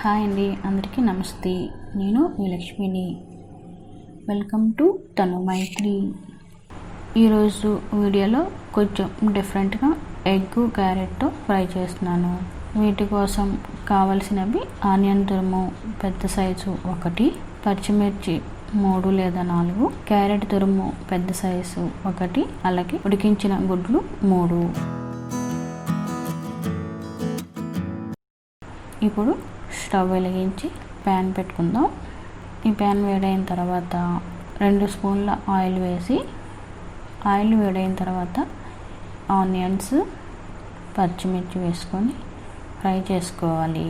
Hi అండి, అందరికీ నమస్తే. నేను మీ లక్ష్మిని. Welcome to Tanumaitreyi. ఈరోజు వీడియోలో కొంచెం డిఫరెంట్గా ఎగ్ క్యారెట్ ఫ్రై చేస్తున్నాను. వీటి కోసం కావలసినవి ఆనియన్ తురుము పెద్ద సైజు 1, పచ్చిమిర్చి 3 లేదా 4, క్యారెట్ తురుము పెద్ద సైజు 1, అలాగే ఉడికించిన గుడ్లు 3. ఇప్పుడు స్టవ్ వెలిగించి ప్యాన్ పెట్టుకుందాం. ఈ ప్యాన్ వేడైన తర్వాత 2 స్పూన్ల ఆయిల్ వేసి, ఆయిల్ వేడైన తర్వాత ఆనియన్స్ పచ్చిమిర్చి వేసుకొని ఫ్రై చేసుకోవాలి.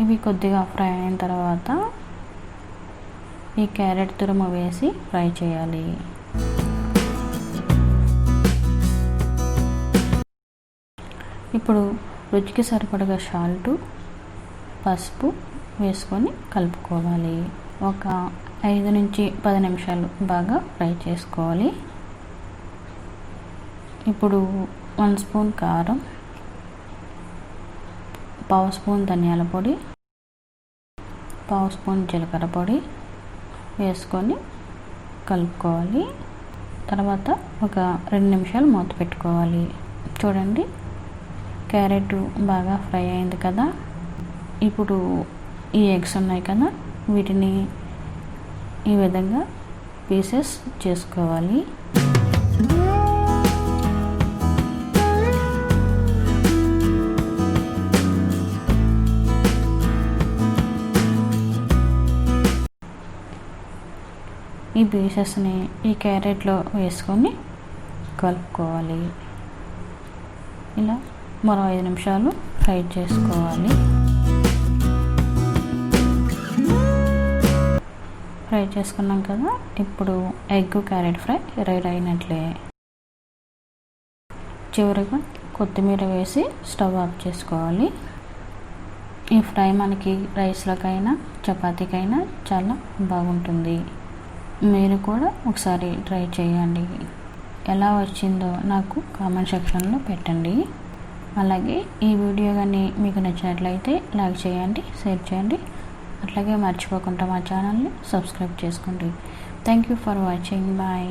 ఇవి కొద్దిగా ఫ్రై అయిన తర్వాత ఈ క్యారెట్ తురుము వేసి ఫ్రై చేయాలి. ఇప్పుడు రుచికి సరిపడగా సాల్ట్, పసుపు వేసుకొని కలుపుకోవాలి. ఒక 5 నుంచి 10 నిమిషాలు బాగా ఫ్రై చేసుకోవాలి. ఇప్పుడు 1 స్పూన్ కారం, 1/2 స్పూన్ ధనియాల పొడి, 1/2 స్పూన్ జీలకర్ర పొడి వేసుకొని కలుపుకోవాలి. తర్వాత ఒక 2 నిమిషాలు మూత పెట్టుకోవాలి. చూడండి, క్యారెట్ బాగా ఫ్రై అయింది కదా. ఇప్పుడు ఈ ఎగ్స్ ఉన్నాయి కదా, వీటిని ఈ విధంగా పీసెస్ చేసుకోవాలి. ఈ పీసెస్ని ఈ క్యారెట్లో వేసుకొని కలుపుకోవాలి. ఇలా మరో 5 నిమిషాలు ఫ్రై చేసుకోవాలి. ఫ్రై చేసుకున్నాం కదా, ఇప్పుడు ఎగ్ క్యారెట్ ఫ్రై రెడీ అయినట్లే. చివరిగా కొత్తిమీర వేసి స్టవ్ ఆఫ్ చేసుకోవాలి. ఈ ఫ్రై మనకి రైస్లకైనా చపాతీకైనా చాలా బాగుంటుంది. మీరు కూడా ఒకసారి ట్రై చేయండి. ఎలా వచ్చిందో నాకు కామెంట్ సెక్షన్లో పెట్టండి. అలాగే ఈ వీడియో కానీ మీకు నచ్చినట్లయితే లైక్ చేయండి, షేర్ చేయండి. అట్లాగే మర్చిపోకుండా మా ఛానల్ని సబ్స్క్రైబ్ చేసుకోండి. Thank you for watching. Bye.